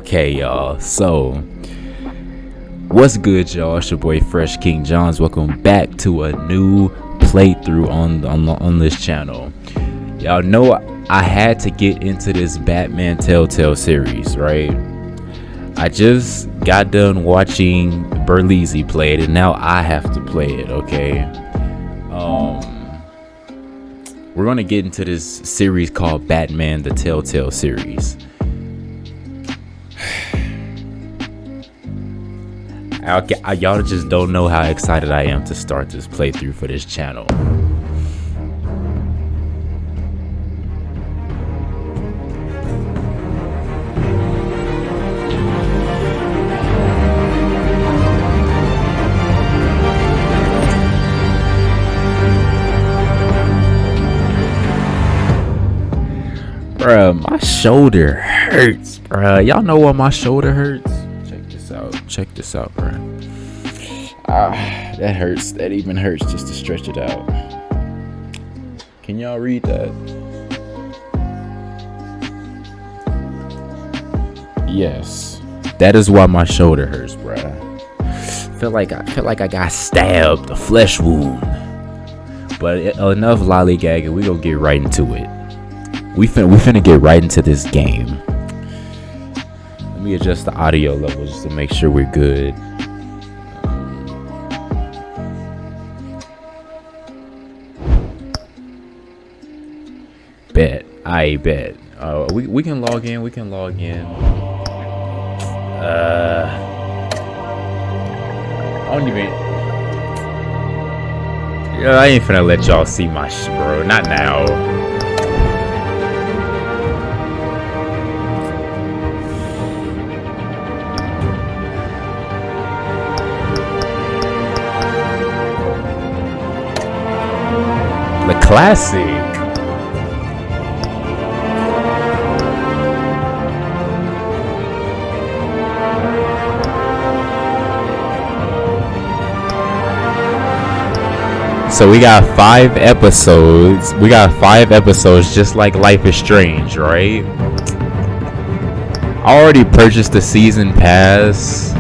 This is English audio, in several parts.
Okay, y'all. So, what's good, y'all? It's your boy Fresh King Johns. Welcome back to a new playthrough on this channel. Y'all know I had to get into this Batman TellTale series, right? I just got done watching Berleezy play it, and now I have to play it. Okay. We're gonna get into this series called Batman the TellTale series. Y'all just don't know how excited I am to start this playthrough for this channel. Bruh, my shoulder hurts, bruh. Y'all know why my shoulder hurts? Check this out, bruh. That hurts. That even hurts just to stretch it out. Can y'all read that? Yes. That is why my shoulder hurts, bruh. Feel like I got stabbed, a flesh wound. But enough lollygagging. We gonna get right into it. We finna get right into this game. Let me adjust the audio level just to make sure we're good. I bet. We can log in. I don't even. Yeah, I ain't finna let y'all see my shit, bro. Not now. The classic. So we got 5 episodes. Just like Life is Strange, right? I already purchased the season pass.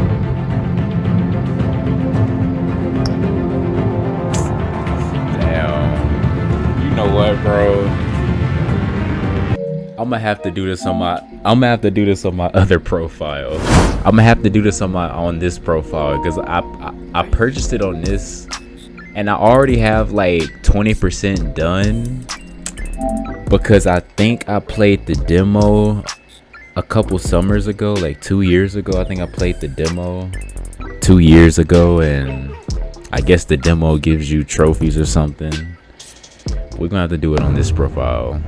Bro, I'm gonna have to do this on my other profile. I'm gonna have to do this on this profile because I purchased it on this and I already have like 20% done because I think I played the demo a couple summers ago, like 2 years ago. I think I played the demo 2 years ago, and I guess the demo gives you trophies or something. We're gonna have to do it on this profile.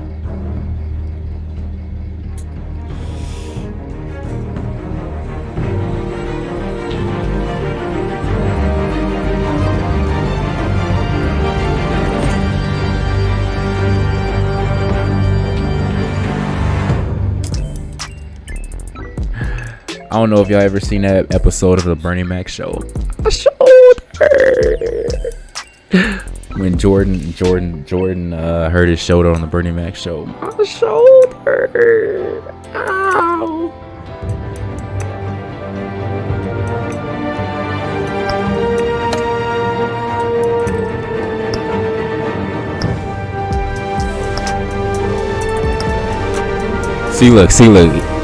I don't know if y'all ever seen that episode of the Bernie Mac show. My shoulder. When Jordan hurt his shoulder on the Bernie Mac show. My shoulder. Ow.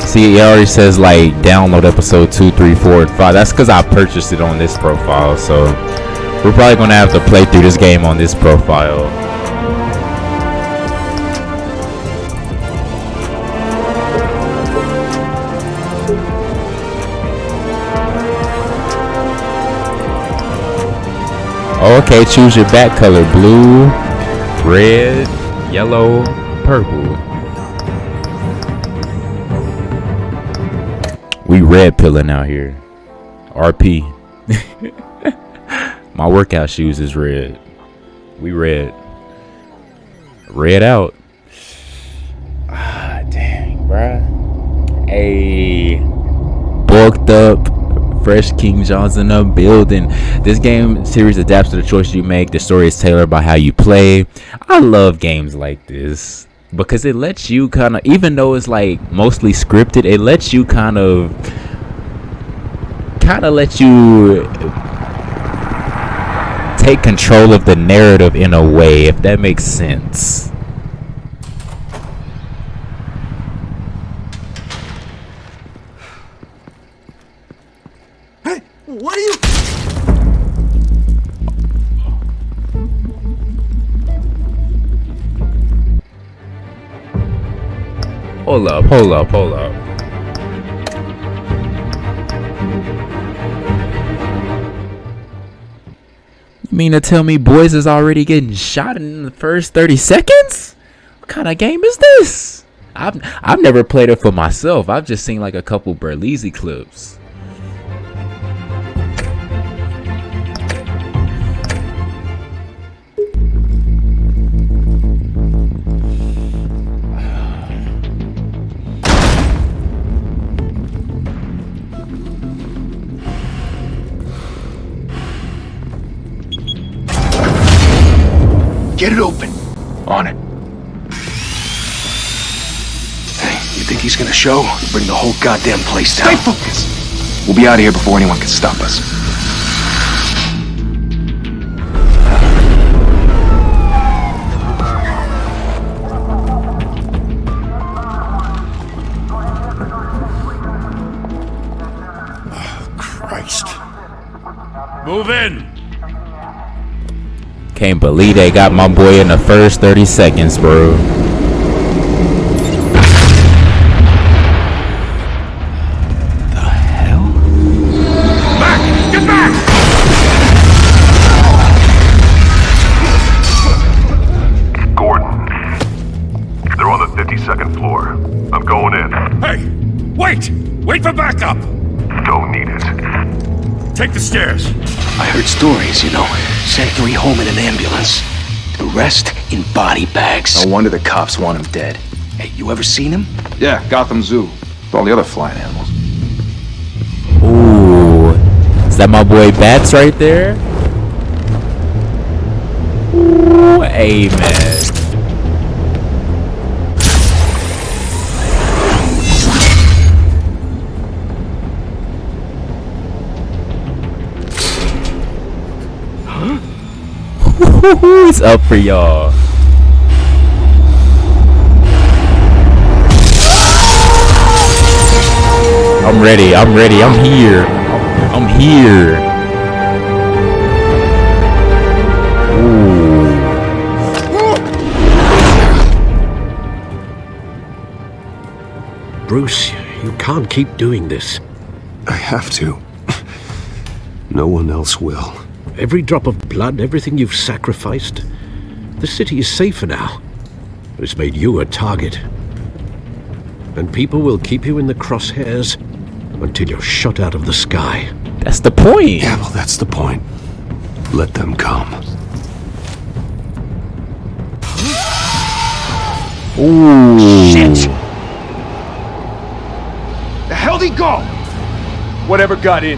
See, it already says like download episode 2, 3, 4, and 5. That's because I purchased it on this profile, so we're probably gonna have to play through this game on this profile. Okay, choose your back color: blue, red, yellow, purple. We red pilling out here. RP. My workout shoes is red. We red. Red out. Ah, dang, bruh. Hey. Bulked up. Fresh King Johns in the building. This game series adapts to the choices you make. The story is tailored by how you play. I love games like this. because it lets you kind of, even though it's like mostly scripted, it lets you kind of let you take control of the narrative in a way, if that makes sense. Hey, what are you? Hold up. You mean to tell me boys is already getting shot in the first 30 seconds? What kind of game is this? I've never played it for myself. I've just seen like a couple Berleezy clips. Get it open. On it. Hey, you think he's gonna show? Bring the whole goddamn place down. Stay focused. We'll be out of here before anyone can stop us. Oh, Christ. Move in. Can't believe they got my boy in the first 30 seconds, bro. The hell? Back! Get back! Gordon. They're on the 52nd floor. I'm going in. Hey! Wait! Wait for backup! Don't need it. Take the stairs. I heard stories, you know. Sent 3 home in an ambulance. The rest in body bags. No wonder the cops want him dead. Hey, you ever seen him? Yeah, Gotham Zoo. With all the other flying animals. Ooh. Is that my boy Bats right there? Ooh, amen. It's up for y'all. I'm ready. I'm here. Ooh. Bruce, you can't keep doing this. I have to. No one else will. Every drop of blood, everything you've sacrificed. The city is safer now. It's made you a target. And people will keep you in the crosshairs until you're shot out of the sky. That's the point. Yeah, well, that's the point. Let them come. Ooh. Shit! The hell'd he go? Whatever got in,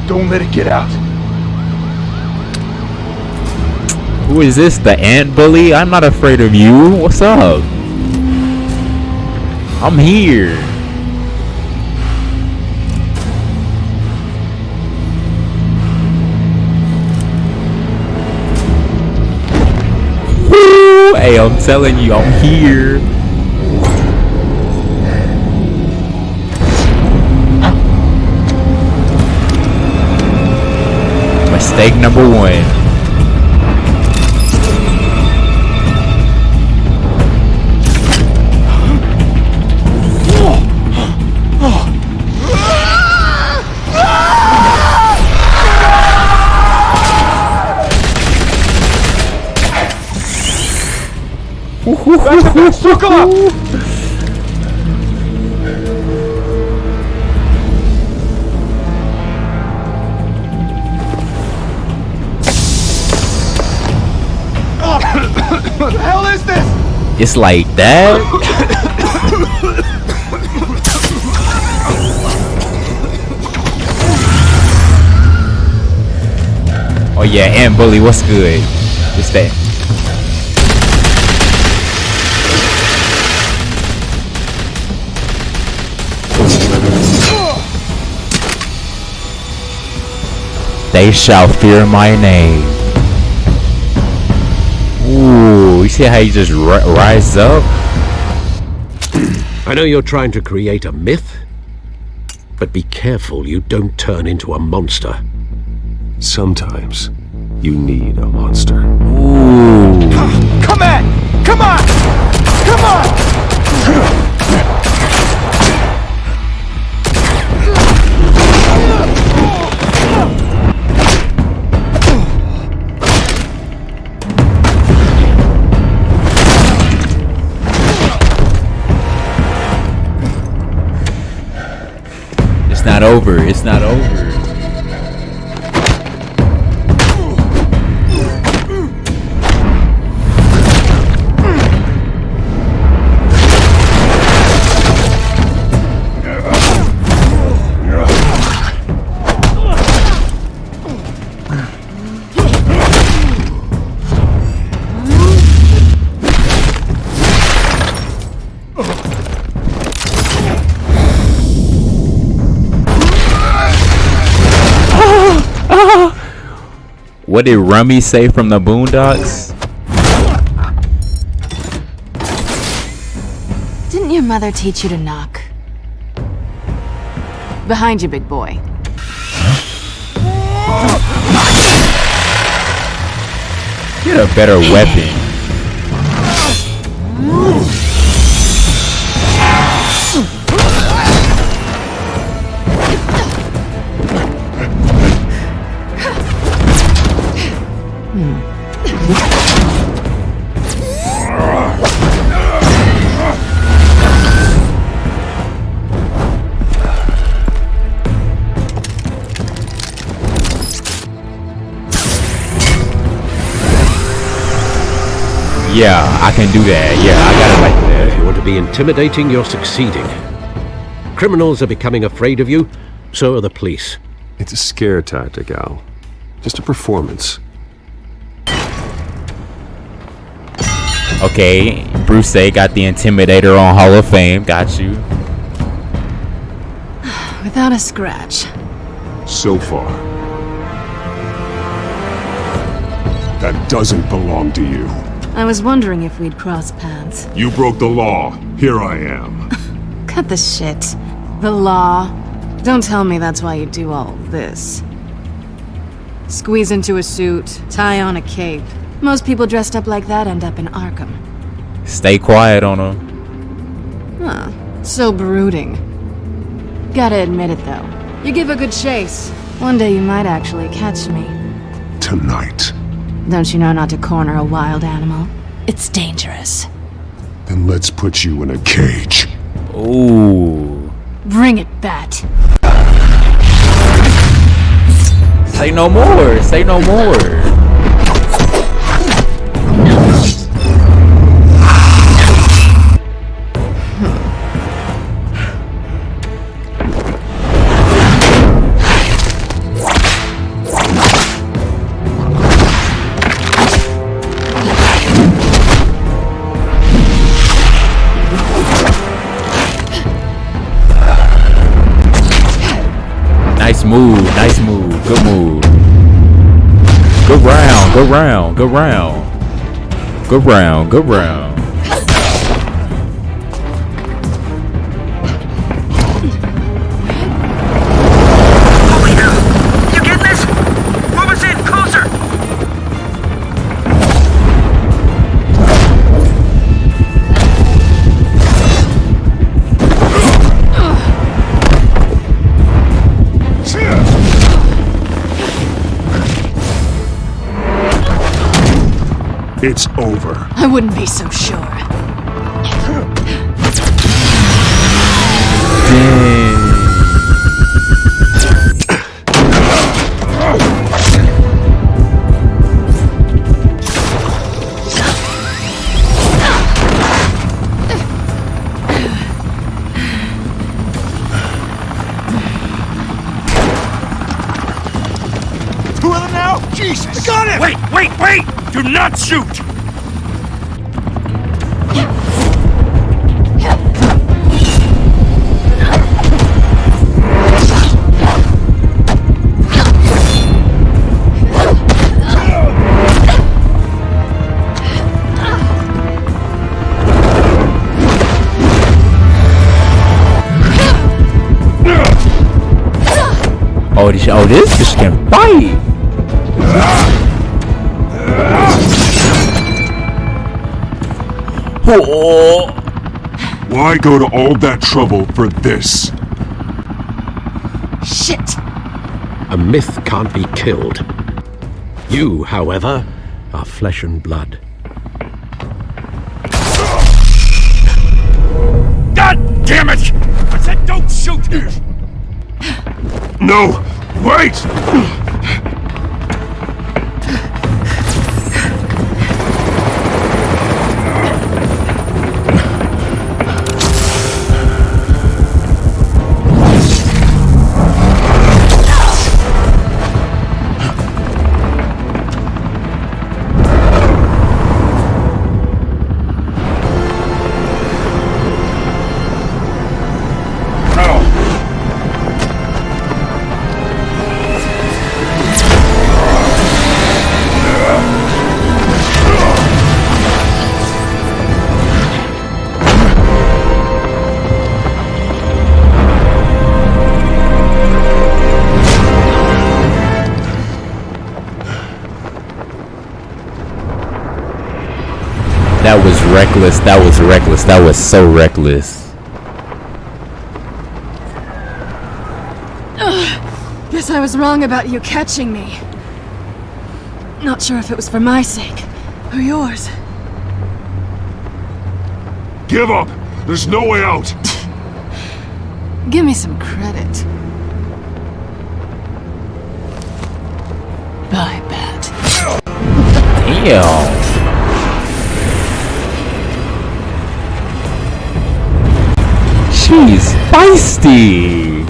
don't let it get out. Who is this? The ant bully? I'm not afraid of you. What's up? I'm here. Woo! Hey, I'm telling you, I'm here. Mistake number 1. Circle up! What the hell is this? It's like that? Oh yeah, ant bully, what's good? It's that. They shall fear my name. Ooh, you see how he just rise up? I know you're trying to create a myth, but be careful you don't turn into a monster. Sometimes you need a monster. Ooh. Come on! Come on! Come on! It's not over. It's not over. What did Rummy say from the Boondocks? Didn't your mother teach you to knock? Behind you, big boy. Get a better weapon. Yeah, I can do that. Yeah, I got it like that. If you want to be intimidating, you're succeeding. Criminals are becoming afraid of you, so are the police. It's a scare tactic, Al. Just a performance. Okay, Bruce A got the Intimidator on Hall of Fame. Got you. Without a scratch. So far. That doesn't belong to you. I was wondering if we'd cross paths. You broke the law. Here I am. Cut the shit. The law. Don't tell me that's why you do all this. Squeeze into a suit, tie on a cape. Most people dressed up like that end up in Arkham. Stay quiet on him. Huh. So brooding. Gotta admit it though. You give a good chase. One day you might actually catch me. Tonight. Don't you know not to corner a wild animal? It's dangerous. Then let's put you in a cage. Ooh. Bring it, Bat. Say no more. Say no more. Nice move, nice move, good move. Good round, good round, good round. Good round, good round. You getting this? Move us in, closer! It's over. I wouldn't be so sure. Two of them now? Jesus! I got him! Wait, wait, wait! Do not shoot! Oh, this bitch can fight. Oh. Why go to all that trouble for this? Shit! A myth can't be killed. You, however, are flesh and blood. God damn it! I said don't shoot! No! Wait! That was reckless. That was reckless. That was so reckless. Guess I was wrong about you catching me. Not sure if it was for my sake or yours. Give up! There's no way out! Give me some credit. Bye, Bat. Damn. She's feisty.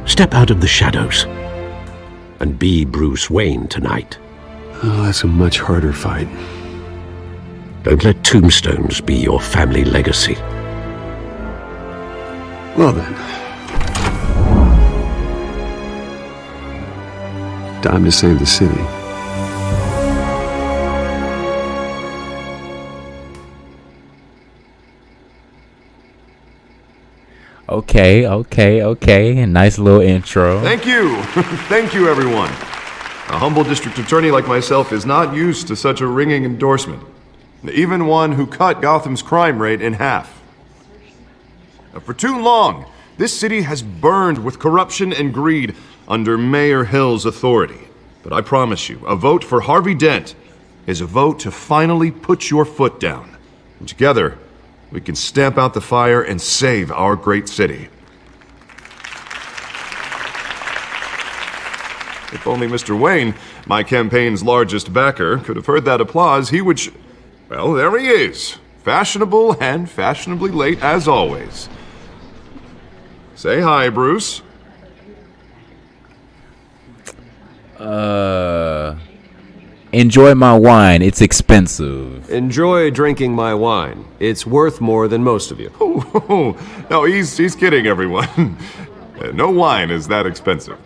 Step out of the shadows and be Bruce Wayne tonight. Oh, that's a much harder fight. Don't let tombstones be your family legacy. Well then. Time to save the city. Okay. Nice little intro. Thank you. Thank you, everyone. A humble district attorney like myself is not used to such a ringing endorsement. Even one who cut Gotham's crime rate in half. For too long, this city has burned with corruption and greed under Mayor Hill's authority. But I promise you, a vote for Harvey Dent is a vote to finally put your foot down. And together, we can stamp out the fire and save our great city. If only Mr. Wayne, my campaign's largest backer, could have heard that applause, he would well, there he is. Fashionable and fashionably late as always. Say hi, Bruce. Enjoy my wine. It's expensive. Enjoy drinking my wine. It's worth more than most of you. No, he's kidding, everyone. No wine is that expensive.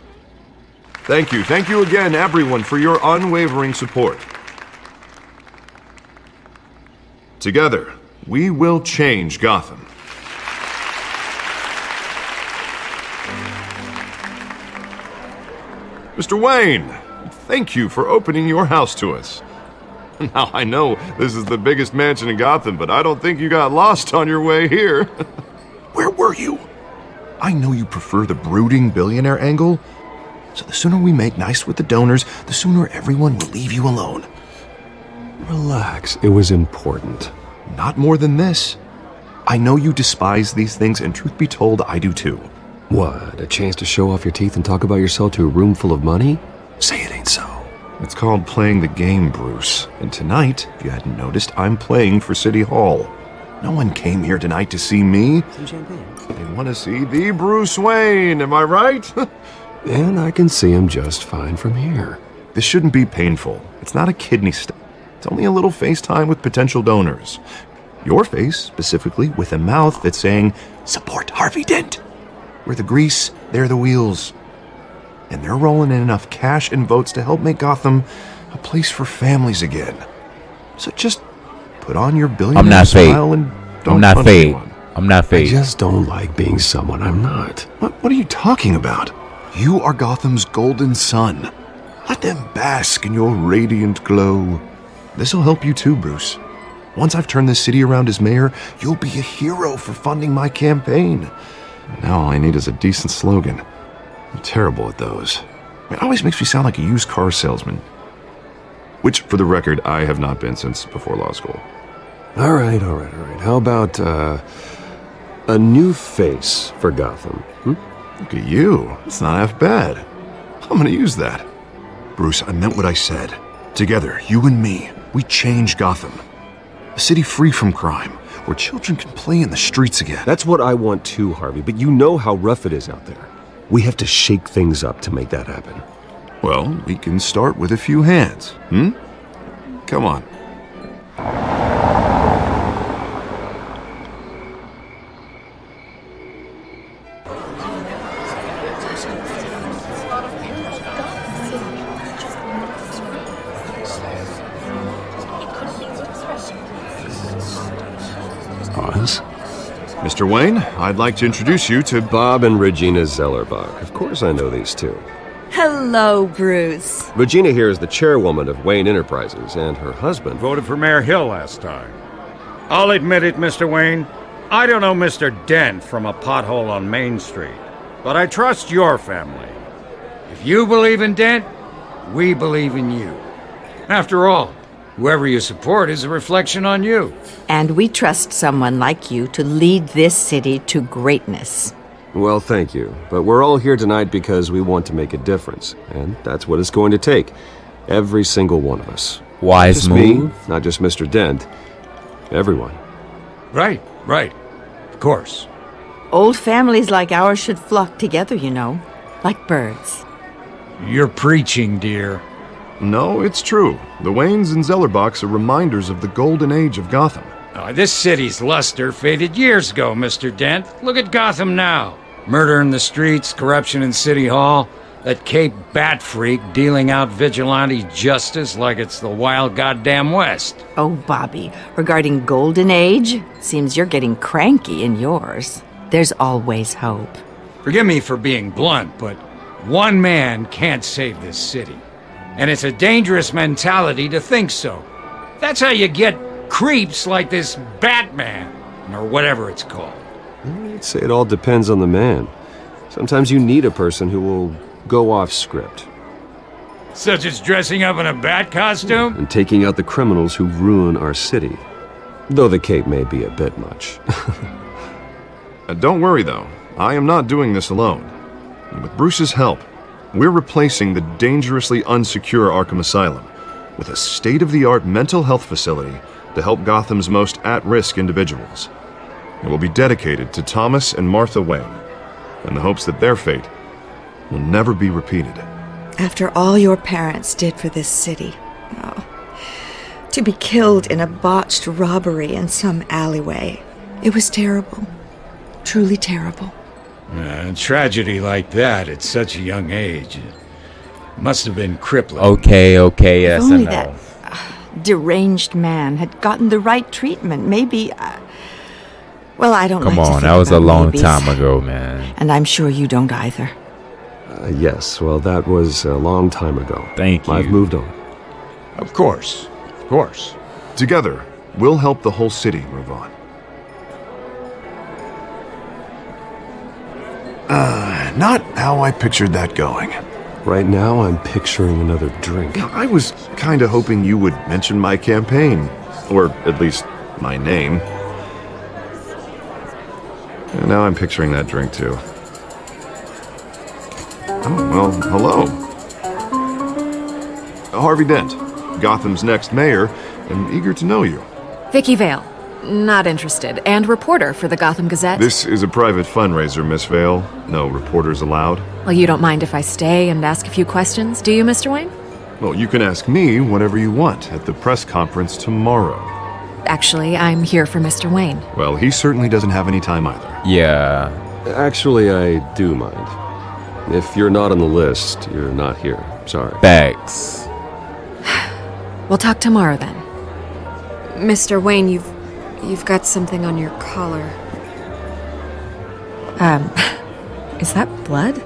Thank you again, everyone, for your unwavering support. Together, we will change Gotham. Mr. Wayne, thank you for opening your house to us. Now, I know this is the biggest mansion in Gotham, but I don't think you got lost on your way here. Where were you? I know you prefer the brooding billionaire angle, so the sooner we make nice with the donors, the sooner everyone will leave you alone. Relax, it was important. Not more than this. I know you despise these things, and truth be told, I do too. What, a chance to show off your teeth and talk about yourself to a room full of money? Say it ain't so. It's called playing the game, Bruce. And tonight, if you hadn't noticed, I'm playing for City Hall. No one came here tonight to see me. Some champagne. They want to see the Bruce Wayne, am I right? And I can see him just fine from here. This shouldn't be painful. It's not a kidney stone. It's only a little FaceTime with potential donors. Your face, specifically, with a mouth that's saying, support Harvey Dent. We're the grease, they're the wheels. And they're rolling in enough cash and votes to help make Gotham a place for families again. So just Put on your billionaire I'm not fake. smile and don't I'm not punch fake. anyone. I'm not I fake. just don't like being someone I'm not. What are you talking about? You are Gotham's golden sun. Let them bask in your radiant glow. This'll help you too, Bruce. Once I've turned this city around as mayor, you'll be a hero for funding my campaign. Now all I need is a decent slogan. I'm terrible at those. It always makes me sound like a used car salesman. Which, for the record, I have not been since before law school. All right. How about, a new face for Gotham? Look at you. It's not half bad. I'm gonna use that. Bruce, I meant what I said. Together, you and me, we change Gotham. A city free from crime, where children can play in the streets again. That's what I want too, Harvey, but you know how rough it is out there. We have to shake things up to make that happen. Well, we can start with a few hands, Come on. Pause. Mr. Wayne, I'd like to introduce you to Bob and Regina Zellerbach. Of course I know these two. Hello, Bruce. Regina here is the chairwoman of Wayne Enterprises, and her husband... Voted for Mayor Hill last time. I'll admit it, Mr. Wayne. I don't know Mr. Dent from a pothole on Main Street, but I trust your family. If you believe in Dent, we believe in you. After all, whoever you support is a reflection on you. And we trust someone like you to lead this city to greatness. Well, thank you. But we're all here tonight because we want to make a difference. And that's what it's going to take. Every single one of us. Wise not just move. me, not just Mr. Dent. Everyone. Right. Of course. Old families like ours should flock together, you know. Like birds. You're preaching, dear. No, it's true. The Waynes and Zellerbachs are reminders of the golden age of Gotham. This city's luster faded years ago, Mr. Dent. Look at Gotham now. Murder in the streets, corruption in City Hall, that Cape Bat freak dealing out vigilante justice like it's the wild goddamn West. Oh, Bobby, regarding Golden Age, seems you're getting cranky in yours. There's always hope. Forgive me for being blunt, but one man can't save this city. And it's a dangerous mentality to think so. That's how you get creeps like this Batman, or whatever it's called. I'd say it all depends on the man. Sometimes you need a person who will go off script. Such as dressing up in a bat costume? And taking out the criminals who ruin our city. Though the cape may be a bit much. Don't worry, though. I am not doing this alone. And with Bruce's help, we're replacing the dangerously unsecure Arkham Asylum with a state-of-the-art mental health facility to help Gotham's most at-risk individuals. It will be dedicated to Thomas and Martha Wayne, in the hopes that their fate will never be repeated. After all your parents did for this city, to be killed in a botched robbery in some alleyway, it was terrible. Truly terrible. A tragedy like that at such a young age must have been crippling. Okay, yes, If only I know. that deranged man had gotten the right treatment, maybe... well, I don't Come like to on, think that was a about long maybes. time ago, man. And I'm sure you don't either. Yes, well, that was a long time ago. Thank you. I've moved on. Of course. Together, we'll help the whole city move on. Not how I pictured that going. Right now, I'm picturing another drink. I was kind of hoping you would mention my campaign, or at least my name. And now I'm picturing that drink too. Oh, well, hello. Harvey Dent, Gotham's next mayor, and eager to know you. Vicky Vale. Not interested. And reporter for the Gotham Gazette. This is a private fundraiser, Miss Vale. No reporters allowed. Well, you don't mind if I stay and ask a few questions, do you, Mr. Wayne? Well, you can ask me whatever you want at the press conference tomorrow. Actually, I'm here for Mr. Wayne. Well, he certainly doesn't have any time either. Yeah. Actually, I do mind. If you're not on the list, you're not here. Sorry. Facts. We'll talk tomorrow then. Mr. Wayne, you've got something on your collar. Is that blood?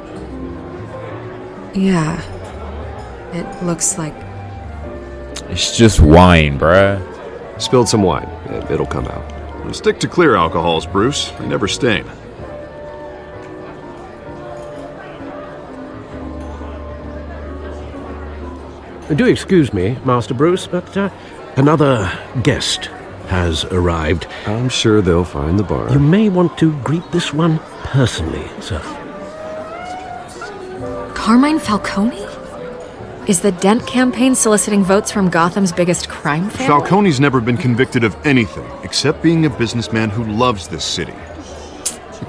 Yeah. It looks like... It's just wine, bruh. Spilled some wine. It'll come out. Stick to clear alcohols, Bruce. They never stain. Do excuse me, Master Bruce, but another guest has arrived. I'm sure they'll find the bar. You may want to greet this one personally, sir. Carmine Falcone? Is the Dent campaign soliciting votes from Gotham's biggest crime family? Falcone's never been convicted of anything except being a businessman who loves this city.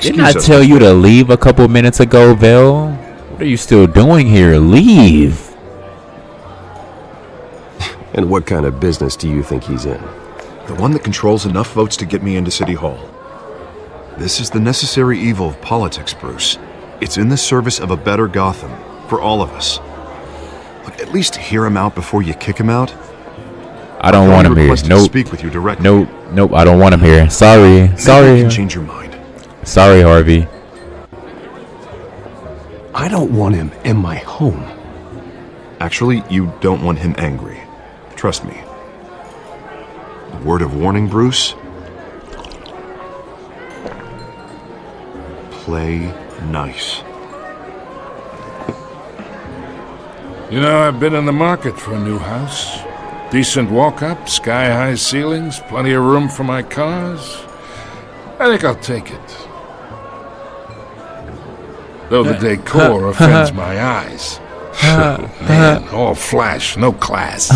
Didn't I tell you to leave a couple minutes ago, Vel? What are you still doing here? Leave! And what kind of business do you think he's in? The one that controls enough votes to get me into City Hall. This is the necessary evil of politics, Bruce. It's in the service of a better Gotham, for all of us. Look, at least hear him out before you kick him out. I don't want him here. Nope. Speak with you directly. Nope, I don't want him here. Sorry. Maybe Sorry. you can change your mind. Sorry, Harvey. I don't want him in my home. Actually, you don't want him angry. Trust me. Word of warning, Bruce. Play nice. You know, I've been in the market for a new house. Decent walk-up, sky-high ceilings, plenty of room for my cars. I think I'll take it. Though the decor offends my eyes. Man, all flash, no class.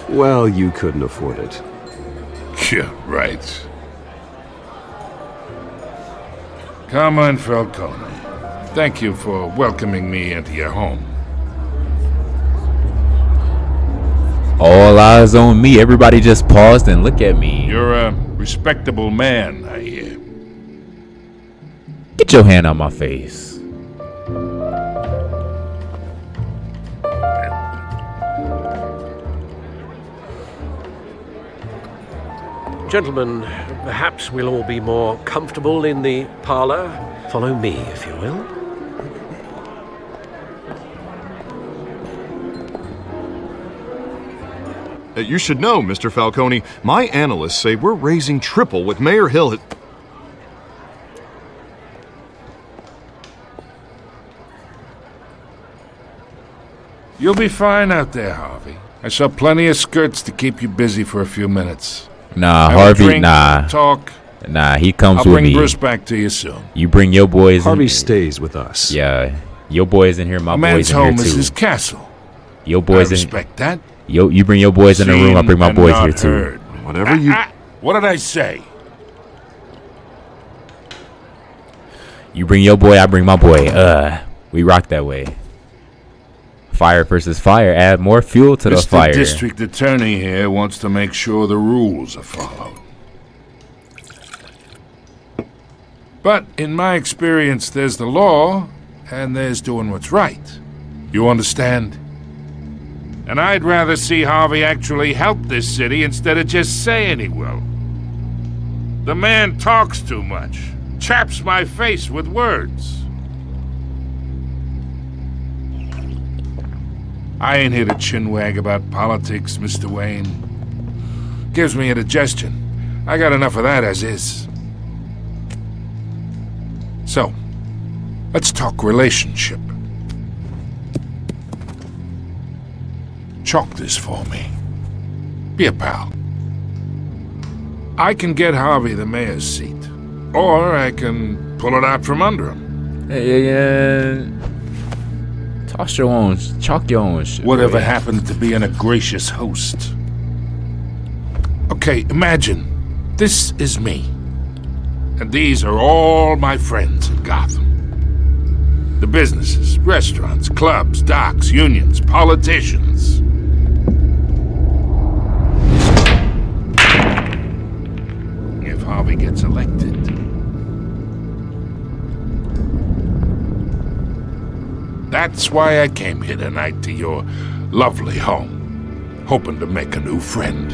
Well, you couldn't afford it. Yeah, right. Carmine Falcone, thank you for welcoming me into your home. All eyes on me. Everybody just paused and look at me. You're a respectable man, I hear. Get your hand on my face. Gentlemen, perhaps we'll all be more comfortable in the parlor. Follow me, if you will. You should know, Mr. Falcone, my analysts say we're raising triple what Mayor Hill had... You'll be fine out there, Harvey. I saw plenty of skirts to keep you busy for a few minutes. Nah, Have Harvey, a drink, nah. Talk. Nah, he comes I'll with bring me. Bruce back to you soon. You bring your boys Harvey in. stays with us. Yeah. Your boys in here, my A boys man's in here home too. is his castle. Your boys I in respect that. You bring your boys in the room, I bring my Seen boys and here not too. heard. Whatever you... What did I say? You bring your boy, I bring my boy. We rock that way. Fire versus fire. Add more fuel to the Mr. fire. District Attorney here wants to make sure the rules are followed. But in my experience, there's the law, and there's doing what's right. You understand? And I'd rather see Harvey actually help this city instead of just saying he will. The man talks too much, chaps my face with words. I ain't here to chinwag about politics, Mr. Wayne. Gives me indigestion. I got enough of that as is. So, let's talk relationship. Chalk this for me. Be a pal. I can get Harvey the mayor's seat, or I can pull it out from under him. Yeah. Toss your own, chalk your own shit. Whatever happened to being a gracious host? Okay, imagine this is me, and these are all my friends in Gotham. The businesses, restaurants, clubs, docks, unions, politicians. If Harvey gets elected, that's why I came here tonight to your lovely home, hoping to make a new friend.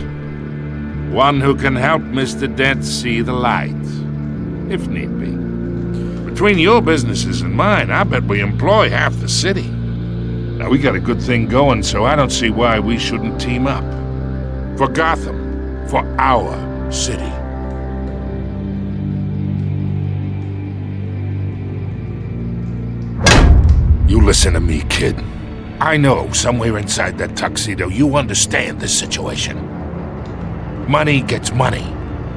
One who can help Mr. Dent see the light, if need be. Between your businesses and mine, I bet we employ half the city. Now, we got a good thing going, so I don't see why we shouldn't team up. For Gotham, for our city. You listen to me, kid. I know somewhere inside that tuxedo you understand this situation. Money gets money.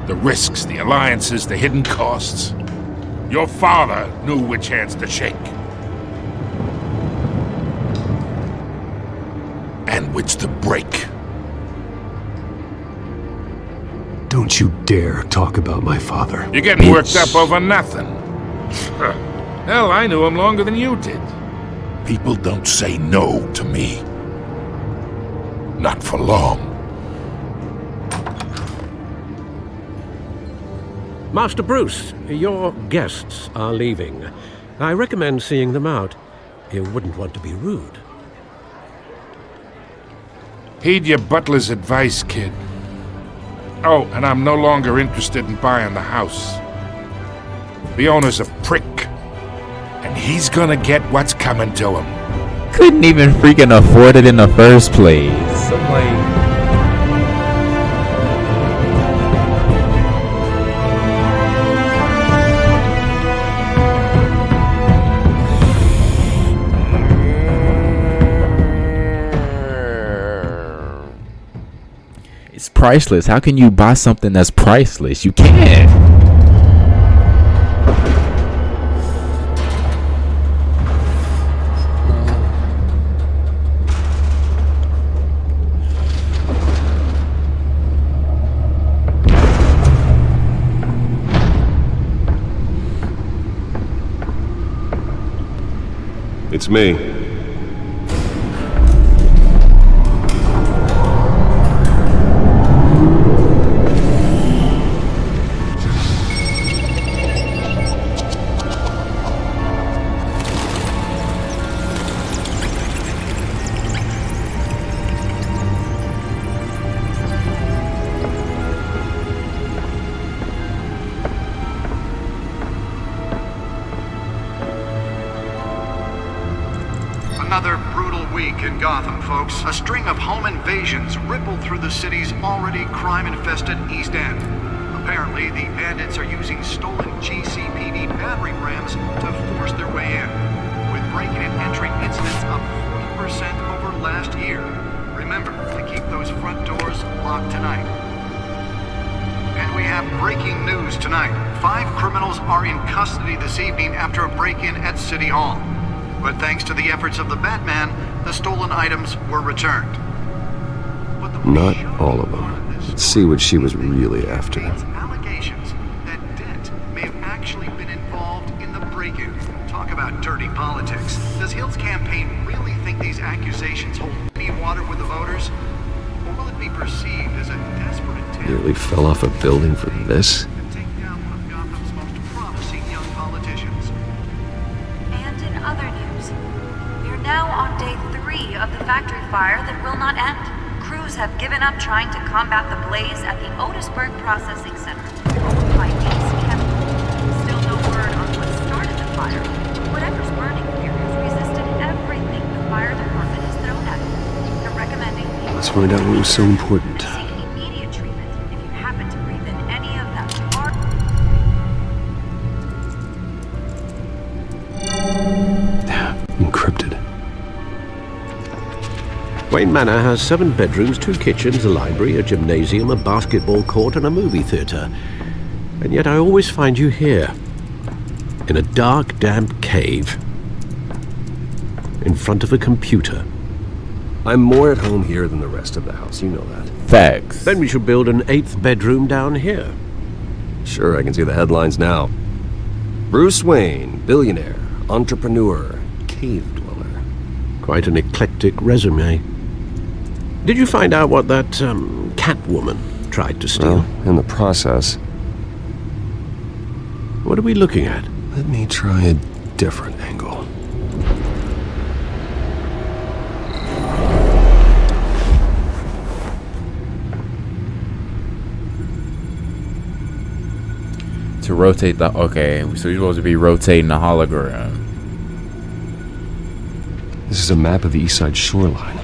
The risks, the alliances, the hidden costs. Your father knew which hands to shake. And which to break. Don't you dare talk about my father. You're getting worked up over nothing. Hell, I knew him longer than you did. People don't say no to me. Not for long. Master Bruce, your guests are leaving. I recommend seeing them out. You wouldn't want to be rude. Heed your butler's advice, kid. Oh, and I'm no longer interested in buying the house. The owner's a prick. And he's gonna get what's coming to him. Couldn't even freaking afford it in the first place. I'm like... It's priceless. How can you buy something that's priceless? You can't. It's me. Another brutal week in Gotham, folks. A string of home invasions rippled through the city's already crime-infested East End. Apparently, the bandits are using stolen GCPD battering rams to force their way in, with break-in and entry incidents up 40% over last year. Remember to keep those front doors locked tonight. And we have breaking news tonight. 5 criminals are in custody this evening after a break-in at City Hall. But thanks to the efforts of the Batman, the stolen items were returned. Not all of them. Let's see what she was really after. Allegations that Dent may have actually been involved in the break-in. Talk about dirty politics. Does Hill's campaign really think these accusations hold any water with the voters? Or will it be perceived as a desperate attempt? Nearly fell off a building for this? Now on day 3 of the factory fire that will not end. Crews have given up trying to combat the blaze at the Otisburg Processing Center, owned by Ace Chemical. Still no word on what started the fire. Whatever's burning here has resisted everything the fire department has thrown at it. They're recommending Let's find out what was so important. seek immediate treatment if you happen to breathe in any of that hard... Encrypted. Wayne Manor has 7 bedrooms, 2 kitchens, a library, a gymnasium, a basketball court, and a movie theater. And yet I always find you here, in a dark, damp cave, in front of a computer. I'm more at home here than the rest of the house, you know that. Facts. Then we should build an 8th bedroom down here. Sure, I can see the headlines now. Bruce Wayne, billionaire, entrepreneur, cave dweller. Quite an eclectic resume. Did you find out what that, Catwoman tried to steal? Well, in the process. What are we looking at? Let me try a different angle. To rotate the... Okay, so you're supposed to be rotating the hologram. This is a map of the east side shoreline.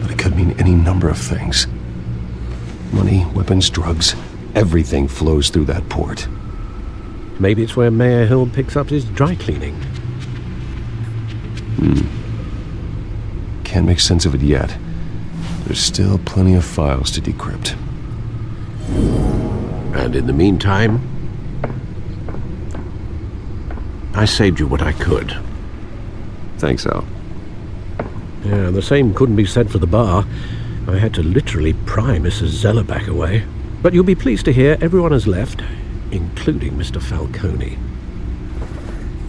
But it could mean any number of things. Money, weapons, drugs, everything flows through that port. Maybe it's where Mayor Hill picks up his dry cleaning. Can't make sense of it yet. There's still plenty of files to decrypt. And in the meantime, I saved you what I could. Thanks, Al. Yeah, the same couldn't be said for the bar. I had to literally pry Mrs. Zellerback away. But you'll be pleased to hear everyone has left, including Mr. Falcone.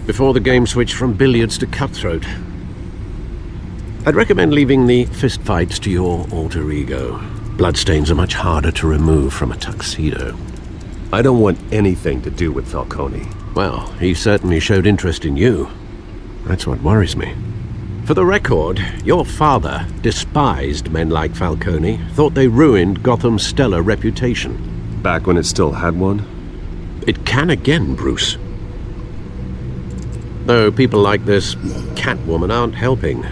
Before the game switched from billiards to cutthroat. I'd recommend leaving the fistfights to your alter ego. Bloodstains are much harder to remove from a tuxedo. I don't want anything to do with Falcone. Well, he certainly showed interest in you. That's what worries me. For the record, your father despised men like Falcone, thought they ruined Gotham's stellar reputation. Back when it still had one? It can again, Bruce. Though people like this Catwoman aren't helping.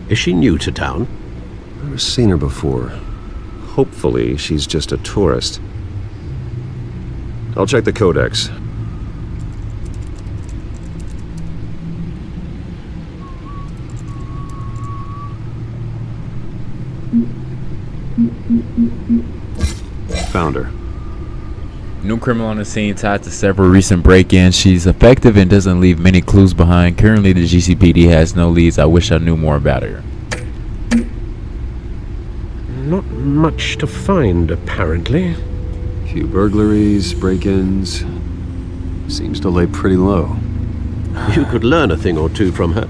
Is she new to town? Never seen her before. Hopefully, she's just a tourist. I'll check the codex. Found her. New criminal on the scene tied to several recent break-ins. She's effective and doesn't leave many clues behind. Currently, the GCPD has no leads. I wish I knew more about her. Not much to find, apparently. Few burglaries, break-ins. Seems to lay pretty low. You could learn a thing or two from her.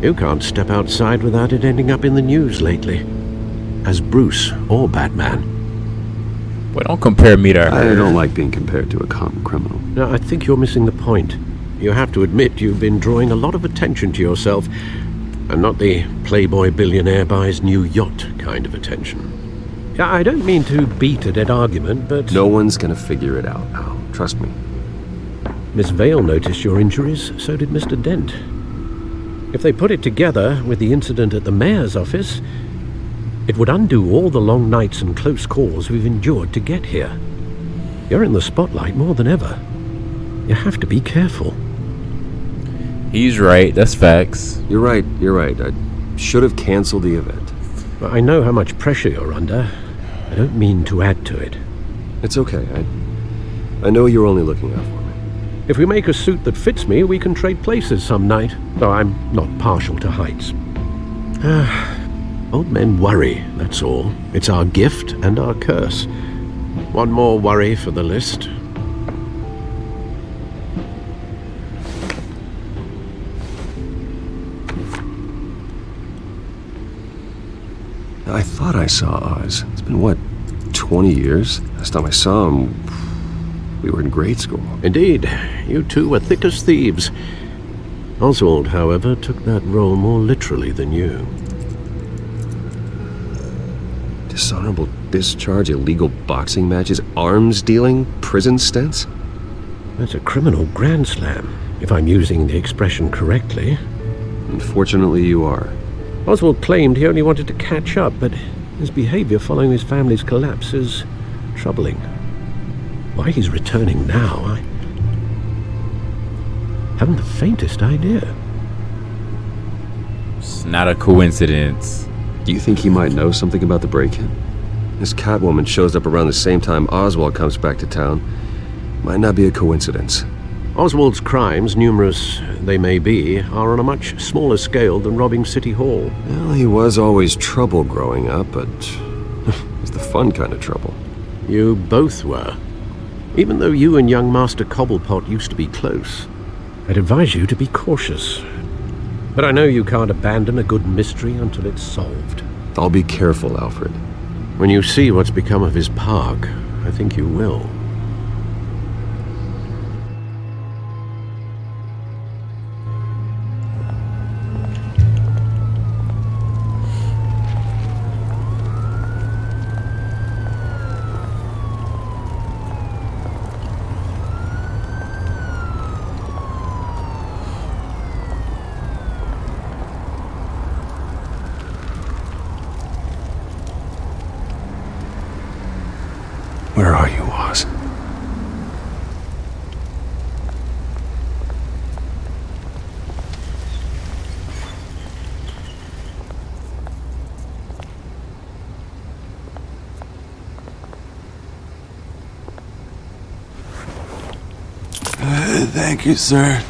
You can't step outside without it ending up in the news lately. As Bruce or Batman. Well, don't compare me to her. I don't like being compared to a common criminal. No, I think you're missing the point. You have to admit you've been drawing a lot of attention to yourself, and not the playboy billionaire buys new yacht kind of attention. Yeah, I don't mean to beat a dead argument, but... No one's gonna figure it out, Al. Trust me. Miss Vale noticed your injuries, so did Mr. Dent. If they put it together with the incident at the mayor's office, it would undo all the long nights and close calls we've endured to get here. You're in the spotlight more than ever. You have to be careful. He's right. That's facts. You're right. I should have canceled the event. I know how much pressure you're under. I don't mean to add to it. It's okay. I know you're only looking out for me. If we make a suit that fits me, we can trade places some night, though I'm not partial to heights. Old men worry, that's all. It's our gift and our curse. One more worry for the list. I thought I saw Oz. It's been, what, 20 years? Last time I saw him, we were in grade school. Indeed. You two were thick as thieves. Oswald, however, took that role more literally than you. Dishonorable discharge, illegal boxing matches, arms dealing, prison stints? That's a criminal grand slam, if I'm using the expression correctly. Unfortunately, you are. Oswald claimed he only wanted to catch up, but his behavior following his family's collapse is troubling. Why he's returning now, I haven't the faintest idea. It's not a coincidence. Do you think he might know something about the break-in? This Catwoman shows up around the same time Oswald comes back to town. Might not be a coincidence. Oswald's crimes, numerous they may be, are on a much smaller scale than robbing City Hall. Well, he was always trouble growing up, but it's the fun kind of trouble. You both were. Even though you and young Master Cobblepot used to be close. I'd advise you to be cautious. But I know you can't abandon a good mystery until it's solved. I'll be careful, Alfred. When you see what's become of his park, I think you will. Where are you, Oz? Thank you, sir.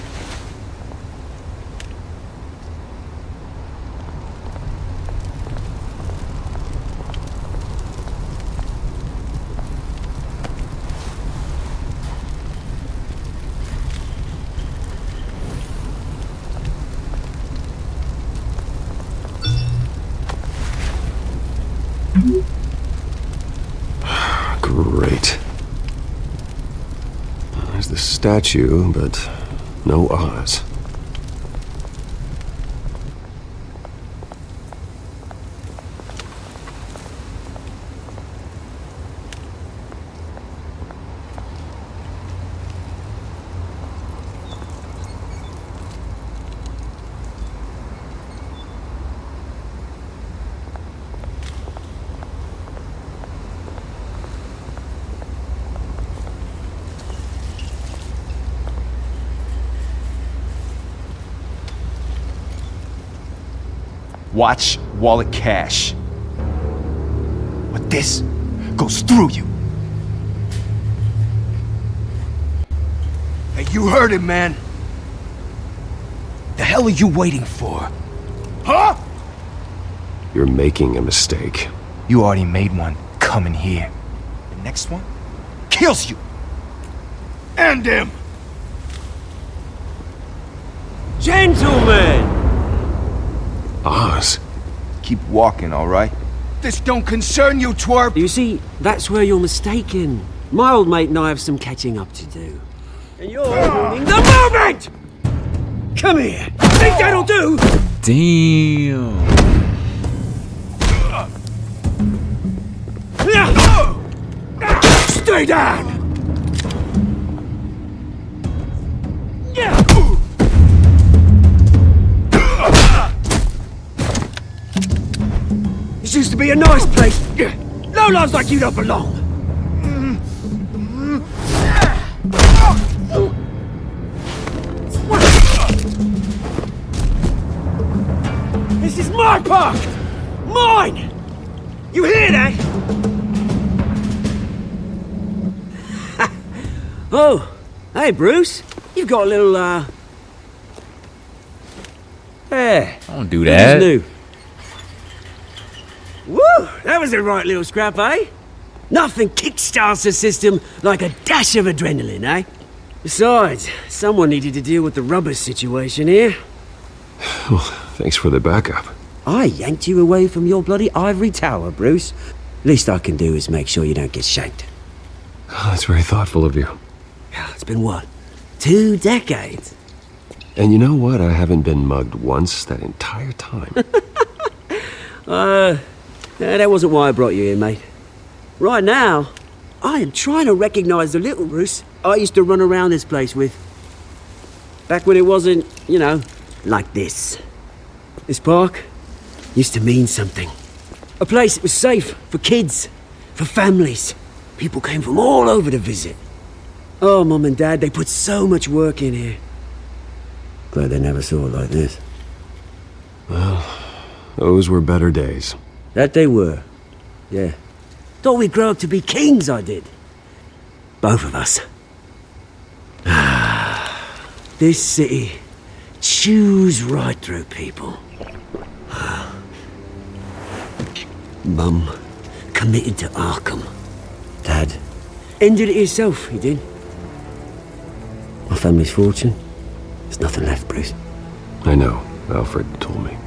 Great. There's the statue, but no Oz. Watch wallet cash. But this goes through you. Hey, you heard it, man. The hell are you waiting for? Huh? You're making a mistake. You already made one coming here. The next one kills you. And him. Gentlemen! Oz. Keep walking, all right? This don't concern you, twerp! You see, that's where you're mistaken. My old mate and I have some catching up to do. And you're ruining the moment! Come here! Think that'll do? Damn. Stay down! This used to be a nice place. Lowlifes like you don't belong. This is my park! Mine! You hear that? Oh, hey Bruce. You've got a little, Hey. Don't do that. New. Woo! That was a right little scrap, eh? Nothing kickstarts the system like a dash of adrenaline, eh? Besides, someone needed to deal with the rubber situation here. Well, thanks for the backup. I yanked you away from your bloody ivory tower, Bruce. Least I can do is make sure you don't get shanked. Oh, that's very thoughtful of you. It's been what? 2 decades? And you know what? I haven't been mugged once that entire time. That wasn't why I brought you here, mate. Right now, I am trying to recognize the little Bruce I used to run around this place with. Back when it wasn't, you know, like this. This park used to mean something. A place that was safe for kids, for families. People came from all over to visit. Oh, Mum and Dad, they put so much work in here. Glad they never saw it like this. Well, those were better days. That they were. Yeah. Thought we'd grow up to be kings, I did. Both of us. This city chews right through people. Mum committed to Arkham. Dad ended it himself, he did. My family's fortune. There's nothing left, Bruce. I know. Alfred told me.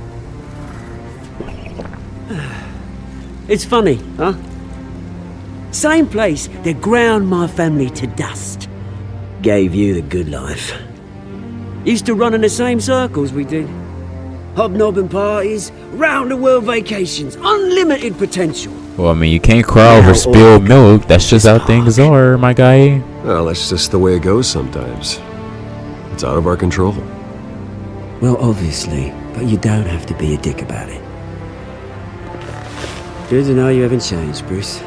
It's funny, huh? Same place that ground my family to dust. Gave you the good life. Used to run in the same circles we did. Hobnobbing parties, round-the-world vacations, unlimited potential. Well, I mean, you can't cry over spilled milk. That's just how things are, my guy. Well, that's just the way it goes sometimes. It's out of our control. Well, obviously, but you don't have to be a dick about it. Good to know you haven't changed, Bruce.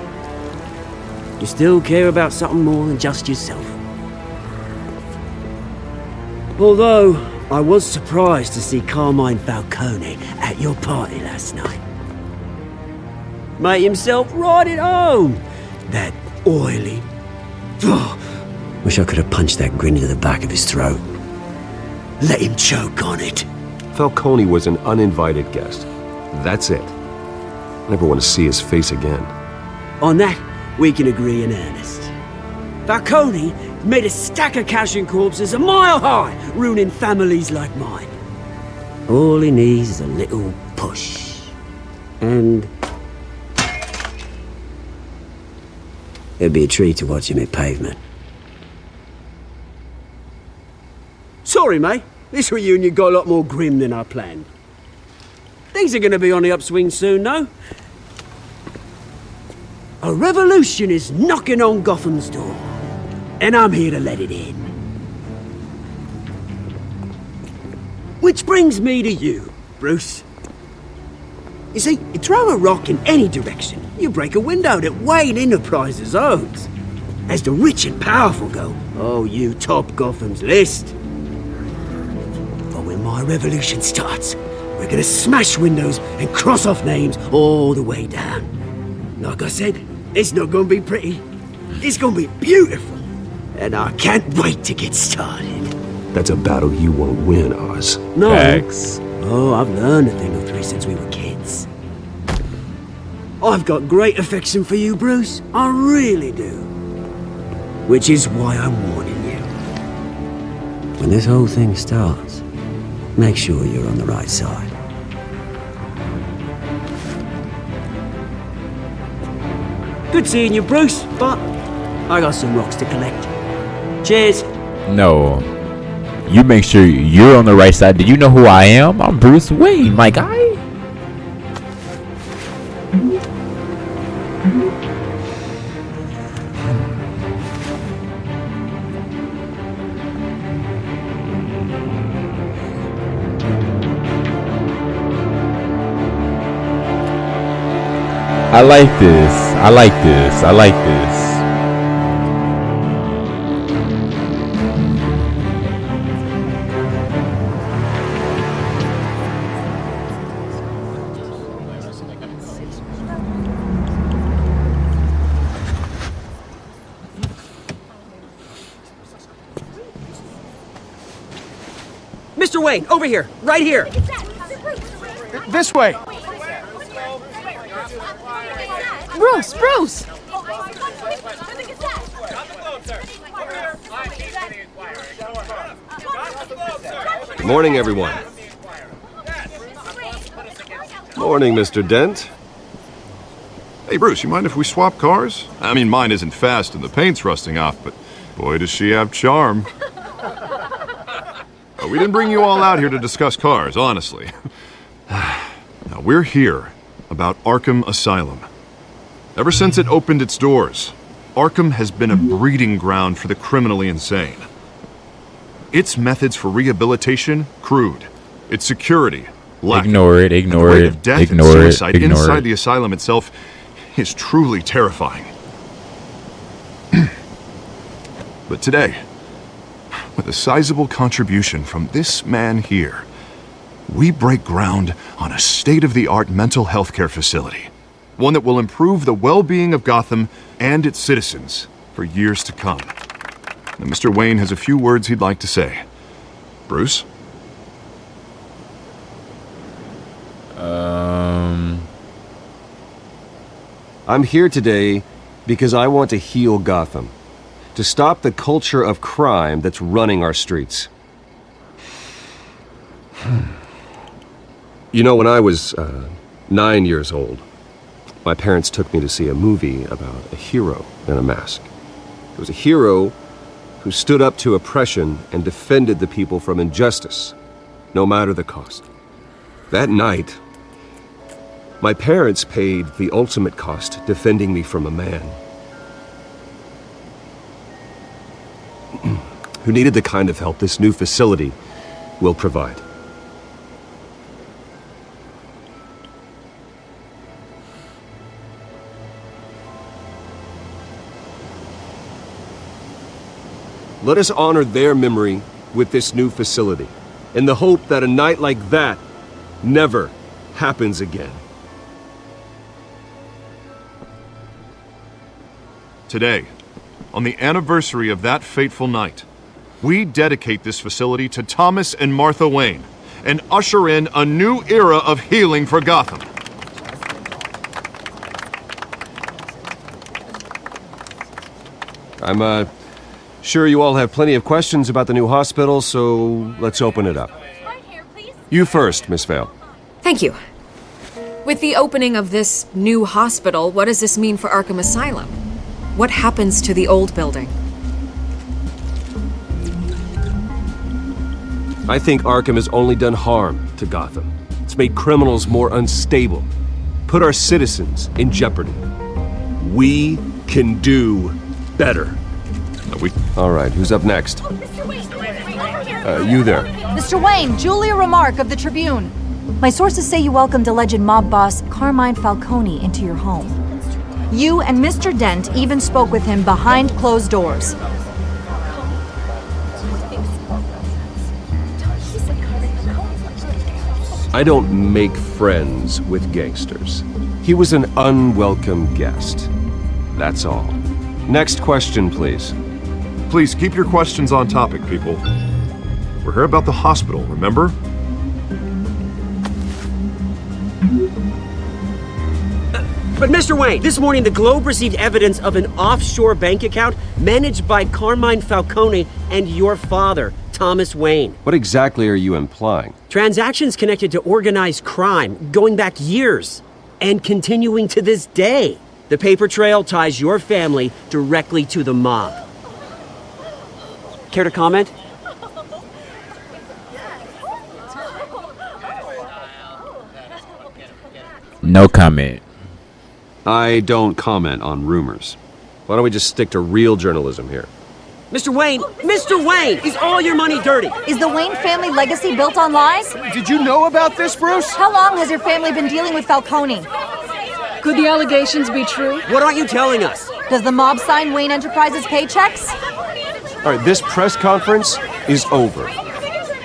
You still care about something more than just yourself. Although, I was surprised to see Carmine Falcone at your party last night. Made himself right at home. That oily... Wish I could have punched that grin into the back of his throat. Let him choke on it. Falcone was an uninvited guest. That's it. Never want to see his face again. On that, we can agree in earnest. Falcone made a stack of cash and corpses a mile high, ruining families like mine. All he needs is a little push. And... it'd be a treat to watch him hit pavement. Sorry, mate. This reunion got a lot more grim than I planned. Things are gonna be on the upswing soon, though. A revolution is knocking on Gotham's door, and I'm here to let it in. Which brings me to you, Bruce. You see, you throw a rock in any direction, you break a window that Wayne Enterprises owns. As the rich and powerful go, oh, you top Gotham's list. But when my revolution starts, we're gonna smash windows and cross off names all the way down. Like I said, it's not gonna be pretty. It's gonna be beautiful. And I can't wait to get started. That's a battle you won't win, Oz. No. Facts. Oh, I've learned a thing or three since we were kids. I've got great affection for you, Bruce. I really do. Which is why I'm warning you. When this whole thing starts, make sure you're on the right side. Good seeing you, Bruce, but I got some rocks to collect. Cheers. No. You make sure you're on the right side. Did you know who I am? I'm Bruce Wayne, my guy. I like this. I like this. I like this. Mr. Wayne, over here. Right here. This way. Bruce! Good morning, everyone. Morning, Mr. Dent. Hey, Bruce, you mind if we swap cars? I mean, mine isn't fast and the paint's rusting off, but boy, does she have charm. We didn't bring you all out here to discuss cars, honestly. Now, we're here about Arkham Asylum. Ever since it opened its doors, Arkham has been a breeding ground for the criminally insane. Its methods for rehabilitation, crude. Its security, lacking. Ignore it, ignore and the rate it, of death ignore and it, suicide ignore inside it. the asylum itself is truly terrifying. But today, with a sizable contribution from this man here, we break ground on a state-of-the-art mental health care facility. One that will improve the well-being of Gotham and its citizens for years to come. And Mr. Wayne has a few words he'd like to say. Bruce? I'm here today because I want to heal Gotham. To stop the culture of crime that's running our streets. You know, when I was 9 years old, my parents took me to see a movie about a hero in a mask. It was a hero who stood up to oppression and defended the people from injustice, no matter the cost. That night, my parents paid the ultimate cost defending me from a man who needed the kind of help this new facility will provide. Let us honor their memory with this new facility, in the hope that a night like that never happens again. Today, on the anniversary of that fateful night, we dedicate this facility to Thomas and Martha Wayne and usher in a new era of healing for Gotham. I'm sure you all have plenty of questions about the new hospital, so let's open it up. You first, Miss Vale. Thank you. With the opening of this new hospital, what does this mean for Arkham Asylum? What happens to the old building? I think Arkham has only done harm to Gotham. It's made criminals more unstable, put our citizens in jeopardy. We can do better. All right, who's up next? You there. Mr. Wayne, Julia Remark of the Tribune. My sources say you welcomed alleged mob boss Carmine Falcone into your home. You and Mr. Dent even spoke with him behind closed doors. I don't make friends with gangsters. He was an unwelcome guest. That's all. Next question, please. Please keep your questions on topic, people. We're here about the hospital, remember? But Mr. Wayne, this morning the Globe received evidence of an offshore bank account managed by Carmine Falcone and your father, Thomas Wayne. What exactly are you implying? Transactions connected to organized crime going back years and continuing to this day. The paper trail ties your family directly to the mob. Care to comment? No comment. I don't comment on rumors. Why don't we just stick to real journalism here? Mr. Wayne! Mr. Wayne! Is all your money dirty? Is the Wayne family legacy built on lies? Did you know about this, Bruce? How long has your family been dealing with Falcone? Could the allegations be true? What aren't you telling us? Does the mob sign Wayne Enterprises paychecks? All right, this press conference is over.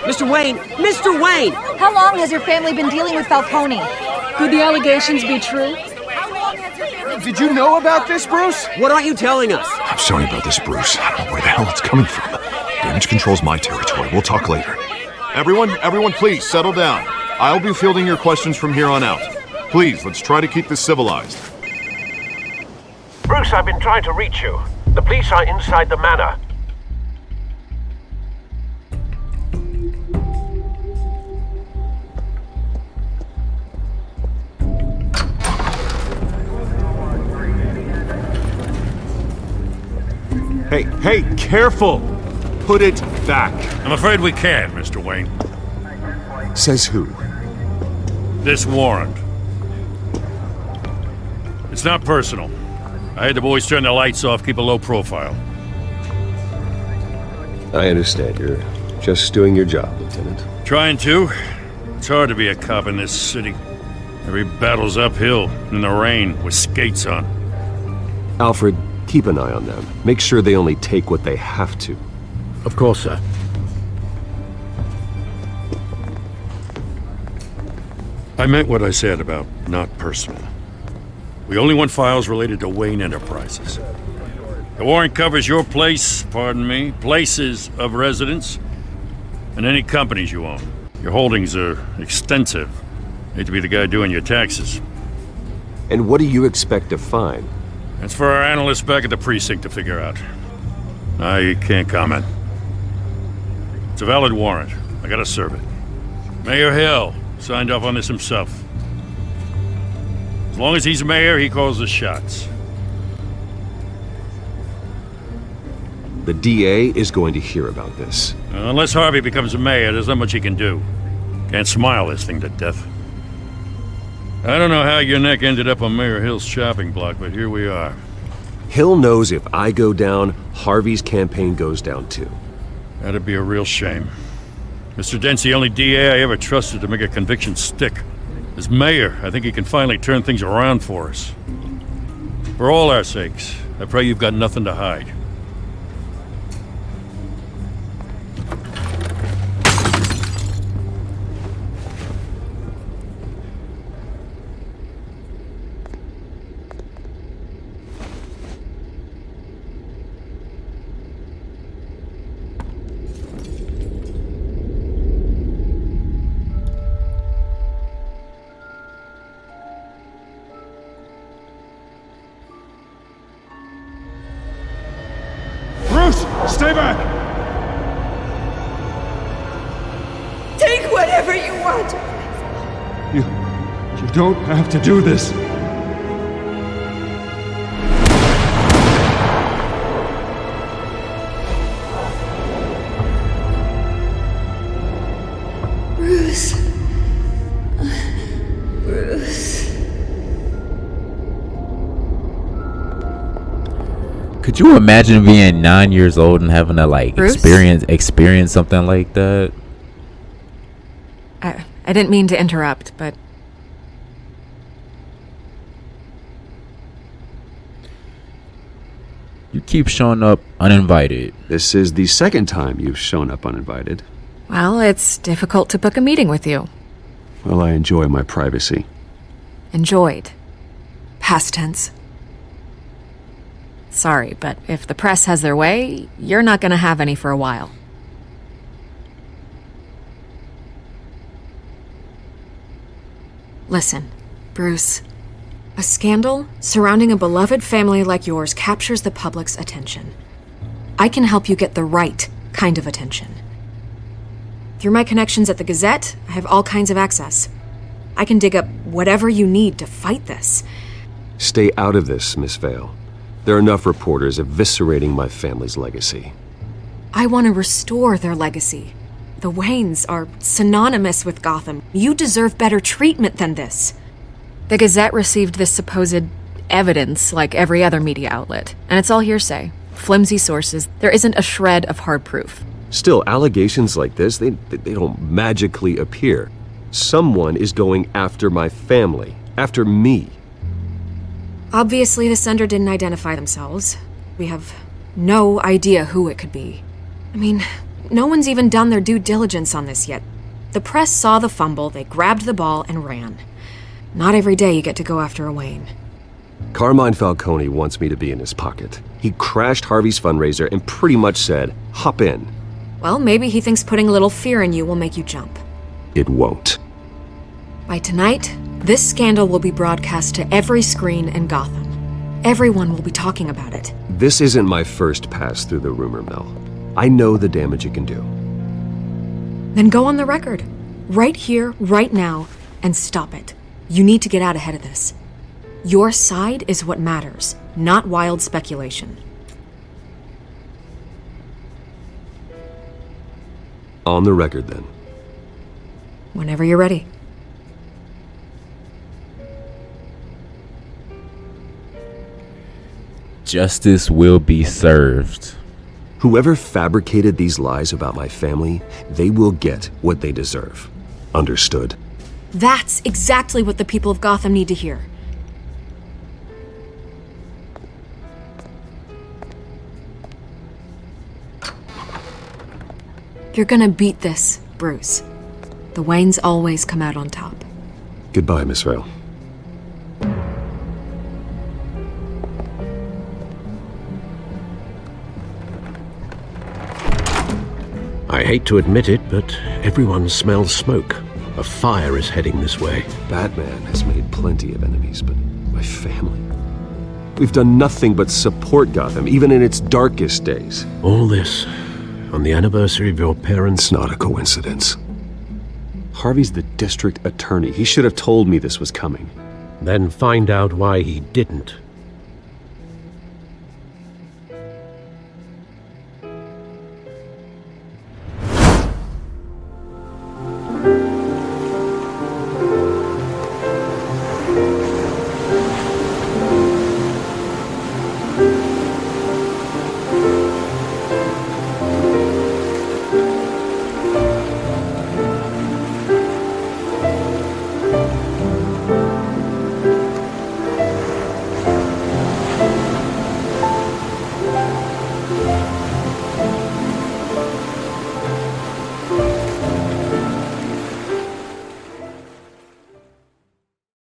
Mr. Wayne! Mr. Wayne! How long has your family been dealing with Falcone? Could the allegations be true? Did you know about this, Bruce? What aren't you telling us? I'm sorry about this, Bruce. I don't know where the hell it's coming from. Damage control's my territory. We'll talk later. Everyone, please settle down. I'll be fielding your questions from here on out. Please, let's try to keep this civilized. Bruce, I've been trying to reach you. The police are inside the manor. Hey, careful! Put it back. I'm afraid we can't, Mr. Wayne. Says who? This warrant. It's not personal. I had the boys turn the lights off, keep a low profile. I understand. You're just doing your job, Lieutenant. Trying to. It's hard to be a cop in this city. Every battle's uphill, in the rain, with skates on. Alfred, keep an eye on them. Make sure they only take what they have to. Of course, sir. I meant what I said about not personal. We only want files related to Wayne Enterprises. The warrant covers your places of residence, and any companies you own. Your holdings are extensive. Hate to be the guy doing your taxes. And what do you expect to find? That's for our analysts back at the precinct to figure out. I can't comment. It's a valid warrant. I gotta serve it. Mayor Hill signed off on this himself. As long as he's mayor, he calls the shots. The DA is going to hear about this. Unless Harvey becomes a mayor, there's not much he can do. Can't smile this thing to death. I don't know how your neck ended up on Mayor Hill's chopping block, but here we are. Hill knows if I go down, Harvey's campaign goes down too. That'd be a real shame. Mr. Dent's the only DA I ever trusted to make a conviction stick. As mayor, I think he can finally turn things around for us. For all our sakes, I pray you've got nothing to hide. Stay back! Take whatever you want. You don't have to do this. Bruce. Bruce. Could you imagine being 9 years old and having to like Bruce? experience something like that? I didn't mean to interrupt, but You keep showing up uninvited. This is the second time you've shown up uninvited. well, it's difficult to book a meeting with you. Well, I enjoy my privacy. Enjoyed. Past tense. Sorry, but if the press has their way, you're not gonna have any for a while. Listen, Bruce. A scandal surrounding a beloved family like yours captures the public's attention. I can help you get the right kind of attention. Through my connections at the Gazette, I have all kinds of access. I can dig up whatever you need to fight this. Stay out of this, Miss Vale. There are enough reporters eviscerating my family's legacy. I want to restore their legacy. The Waynes are synonymous with Gotham. You deserve better treatment than this. The Gazette received this supposed evidence like every other media outlet, and it's all hearsay. Flimsy sources. There isn't a shred of hard proof. Still, allegations like this, they don't magically appear. Someone is going after my family, after me. Obviously, the sender didn't identify themselves. We have no idea who it could be. I mean, no one's even done their due diligence on this yet. The press saw the fumble, they grabbed the ball and ran. Not every day you get to go after a Wayne. Carmine Falcone wants me to be in his pocket. He crashed Harvey's fundraiser and pretty much said, hop in. Well, maybe he thinks putting a little fear in you will make you jump. It won't. By tonight, this scandal will be broadcast to every screen in Gotham. Everyone will be talking about it. This isn't my first pass through the rumor mill. I know the damage it can do. Then go on the record. Right here, right now, and stop it. You need to get out ahead of this. Your side is what matters, not wild speculation. On the record, then. Whenever you're ready. Justice will be served. Whoever fabricated these lies about my family, they will get what they deserve. Understood? That's exactly what the people of Gotham need to hear. You're gonna beat this, Bruce. The Waynes always come out on top. Goodbye, Miss Vale. I hate to admit it, but everyone smells smoke. A fire is heading this way. Batman has made plenty of enemies, but my family? We've done nothing but support Gotham, even in its darkest days. All this on the anniversary of your parents'... It's not a coincidence. Harvey's the district attorney. He should have told me this was coming. Then find out why he didn't.